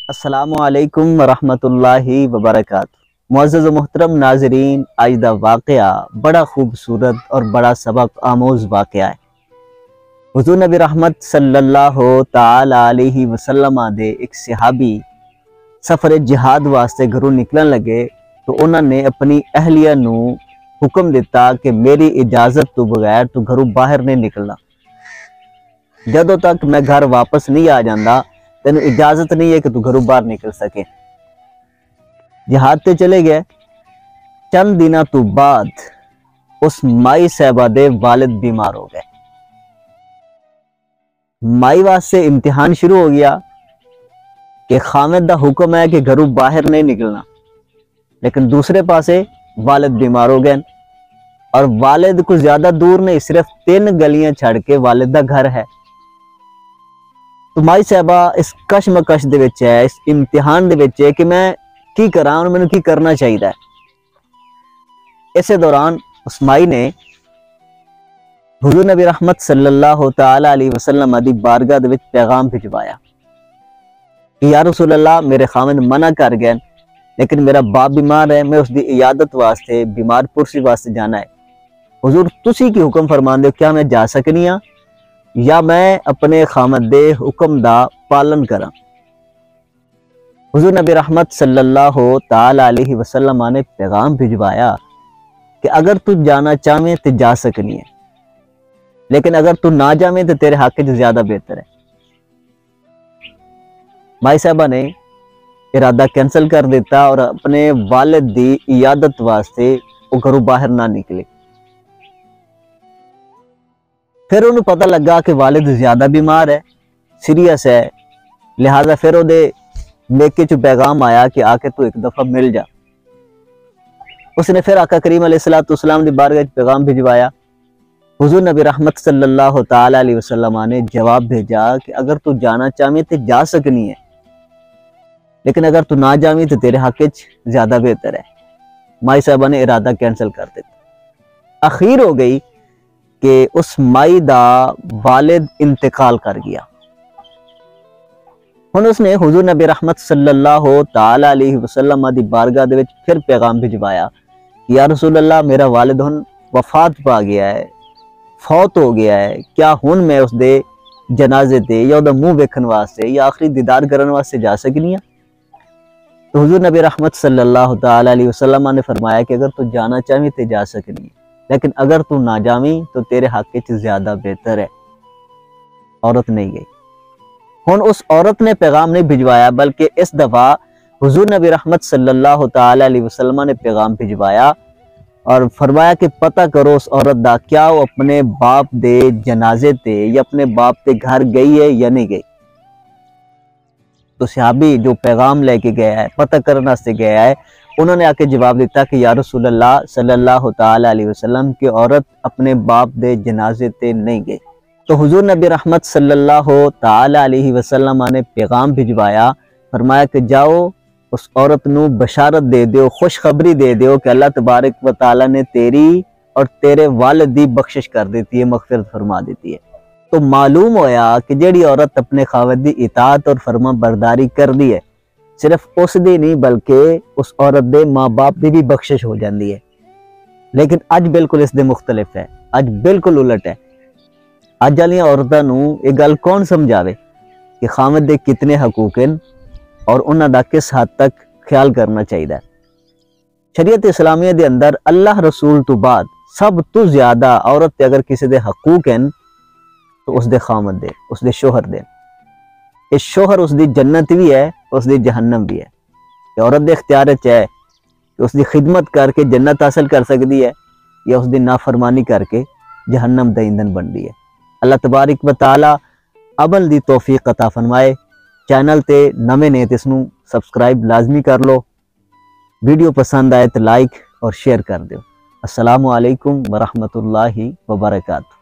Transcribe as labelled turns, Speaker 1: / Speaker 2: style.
Speaker 1: السلام علیکم ورحمۃ اللہ وبرکاتہ۔ معزز و محترم ناظرین، آج دا واقعہ بڑا خوبصورت اور بڑا سبق آموز واقعہ ہے۔ حضور نبی رحمت صلی اللہ تعالی علیہ وسلم دے ایک صحابی سفر جہاد واسطے گھروں نکلن لگے تو انہوں نے اپنی اہلیہ نو حکم دیتا کہ میری اجازت تو بغیر تو گھروں باہر نہیں نکلنا، جدوں تک میں گھر واپس نہیں آ جاندہ تینوں اجازت نہیں ہے کہ تو گھروں باہر نکل سکے۔ جہاد تے چلے گئے۔ چند دنوں تو بعد اس مائی صاحبہ دے والد بیمار ہو گئے۔ مائی واسطے امتحان شروع ہو گیا کہ خامد دا حکم ہے کہ گھروں باہر نہیں نکلنا، لیکن دوسرے پاسے والد بیمار ہو گئے اور والد کو زیادہ دور نہیں، صرف 3 گلیاں چھڑ کے والد دا گھر ہے۔ تو مائی صاحبہ اس کشمکش دے وچ ہے، اس امتحان دے وچ ہے کہ میں کی کراں اور میں کی کرنا چاہیے۔ اسے دوران اس مائی نے حضور نبی رحمت صلی اللہ تعالی علیہ وسلم دی بارگاہ دے وچ پیغام بھجوایا کہ یا رسول اللہ، میرے خامد منع کر گئے لیکن میرا باپ بیمار ہے، میں اس دی عیادت واسطے بیمار پرسی واسطے جانا ہے۔ حضور تسی کی حکم فرمان دے، کیا میں جا سکنی ہاں یا میں اپنے خامد دے حکم دا پالن کراں؟ حضور نبی رحمت صلی اللہ تعالی علیہ وسلم نے پیغام بھجوایا کہ اگر تو جانا چاہے تو جا سکنی ہے، لیکن اگر تو نہ جاویں تو تیرے حق جو زیادہ بہتر ہے۔ مائی صاحبہ نے ارادہ کینسل کر دیتا اور اپنے والد دی عیادت واسطے وہ گھروں باہر نہ نکلے۔ پھر انہوں پتہ لگا کہ والد زیادہ بیمار ہے، سیریس ہے، لہذا پھر وہ دے میکے چو پیغام آیا کہ آ کے تو ایک دفعہ مل جا۔ اس نے پھر آقا کریم علیہ السلام دی بارگاہ پیغام بھجوایا۔ حضور نبی رحمت صلی اللہ تعالی علیہ وسلم نے جواب بھیجا کہ اگر تو جانا چاہے تو جا سکنی ہے، لیکن اگر تو نہ جاویں تو تیرے حق زیادہ بہتر ہے۔ مائی صاحبہ نے ارادہ کینسل کر دیتا۔ اخیر ہو گئی کہ اس مائی دا والد انتقال کر گیا۔ ہن اس نے حضور نبی رحمت صلی اللہ تعالی علیہ وسلم دی بارگاہ دے وچ پھر پیغام بھجوایا کہ یا رسول اللہ، میرا والد ہن وفات پا گیا ہے، فوت ہو گیا ہے، کیا ہن میں اس دے جنازے تے یا دا منہ ویکھن واسطے یا آخری دیدار کرن واسطے جا سکنی ہاں؟ تو حضور نبی رحمت صلی اللہ تعالی علیہ وسلم نے فرمایا کہ اگر تو جانا چاہے تو جا سکنی ہے، لیکن اگر تو نہ جاویں تو تیرے حق زیادہ بہتر ہے۔ عورت نہیں گئی۔ ہن اس عورت نے پیغام نہیں بھجوایا، بلکہ اس دفعہ حضور نبی رحمت صلی اللہ تعالی علیہ وسلم نے پیغام بھجوایا اور فرمایا کہ پتہ کرو اس عورت دا، کیا وہ اپنے باپ دے جنازے تے یا اپنے باپ دے گھر گئی ہے یا نہیں گئی۔ تو صحابی جو پیغام لے کے گیا ہے، پتہ کرنا سے گیا ہے، انہوں نے آ کے جواب دیتا کہ یا رسول اللہ صلی اللہ تعالی علیہ وسلم کی عورت اپنے باپ دے جنازے تے نہیں گئی۔ تو حضور نبی رحمت صلی اللہ تعالی علیہ وسلم نے پیغام بھجوایا، فرمایا کہ جاؤ اس عورت نو بشارت دے دیو، خوشخبری دے دیو کہ اللہ تبارک و تعالی نے تیری اور تیرے والد دی بخشش کر دیتی ہے، مغفرت فرما دیتی ہے۔ تو معلوم ہویا کہ جیڑی عورت اپنے خاوند دی اطاعت اور فرما برداری کر دی ہے، صرف اس دی نہیں بلکہ اس عورت دے ماں باپ دی بھی بخشش ہو جاندی ہے۔ لیکن اج بالکل اس دے مختلف ہے، اج بالکل الٹ ہے۔ اج والی عورتاں نو یہ گل کون سمجھاوے کہ خامد دے کتنے حقوق ہیں اور انہاں دا کس حد تک خیال کرنا چاہیے۔ شریعت اسلامیہ دے اندر اللہ رسول تو بعد سب تو زیادہ عورت تے اگر کسی دے حقوق ہیں تو اس دے خامد دے، اس دے شوہر دے۔ اس شوہر اس دی جنت بھی ہے، اس دی جہنم بھی ہے۔ کہ عورت دے اختیار وچ ہے کہ اس دی خدمت کر کے جنت حاصل کر سکتی ہے یا اس دی نافرمانی کر کے جہنم دا ایندھن بنتی ہے۔ اللہ تبارک و تعالی عمل دی توفیق عطا فرمائے۔ چینل تے نویں نے اس نو سبسکرائب لازمی کر لو، ویڈیو پسند آئے تو لائک اور شیئر کر دیو۔ السلام علیکم ورحمۃ اللہ وبرکاتہ۔